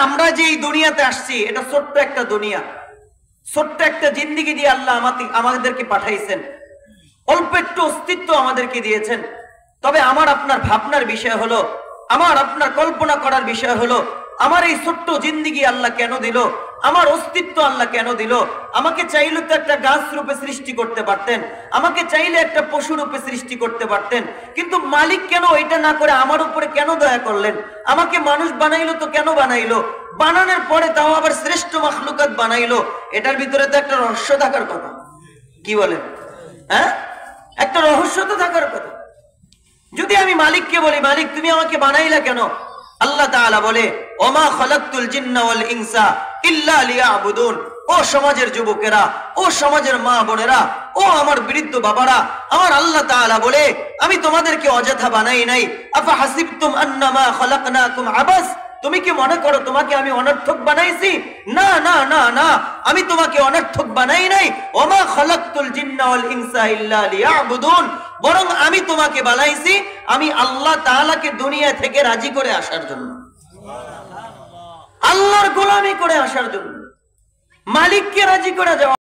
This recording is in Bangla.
আমরা যে এই দুনিয়াতে আসছি এটা ছোট্ট একটা দুনিয়া, ছোট্ট একটা জিন্দেগি দিয়ে আল্লাহ আমাদেরকে পাঠাইছেন, অল্প একটু অস্তিত্ব আমাদেরকে দিয়েছেন। তবে আমার আপনার ভাবনার বিষয় হলো, আমার আপনার কল্পনা করার বিষয় হলো, আমার এই ছোট্ট জিন্দেগি আল্লাহ কেন দিল, আমার অস্তিত্ব আল্লাহ কেন দিল? আমাকে চাইলে তো একটা গাছ রূপে সৃষ্টি করতে পারতেন, আমাকে চাইলে একটা পশু রূপে সৃষ্টি করতে পারতেন, কিন্তু মালিক কেন এটা না করে আমার উপরে কেন দয়া করলেন? আমাকে মানুষ বানাইলো তো কেন বানাইলো? বানানোর পরে তাও আবার শ্রেষ্ঠ মাখলুকাত বানাইলো। এটার ভিতরে তো একটা রহস্য থাকার কথা, কি বলেন? হ্যাঁ, একটা রহস্য তো থাকার কথা। যদি আমি মালিককে বলি, মালিক তুমি আমাকে বানাইলা কেন? আল্লাহ তাআলা বলে, ওমা খালাকতুল জিন্না ওয়াল ইনসা ইল্লা লিয়াবুদুন। ও সমাজের যুবকেরা, ও সমাজের মা বোনেরা, ও আমার বৃদ্ধ বাবারা, আমার আল্লাহ তাআলা বলে আমি তোমাদেরকে অযথা বানাই নাই। আফা হাসিবতুম আন্নামা খালাকনাকুম আবাস। তুমি কি মনে করো তোমাকে আমি অনর্থক বানাইছি? না না না না, আমি তোমাকে অনর্থক বানাই নাই। ওমা খালাকতুল জিন্না ওয়াল ইনসা ইল্লা লিয়াবুদুন। বরং আমি তোমাকে বানাইছি আমি আল্লাহ তাআলাকে দুনিয়া থেকে রাজি করে আসার জন্য, আল্লাহর গোলামি করে আসার জন্য, মালিককে রাজি করে যাওয়া।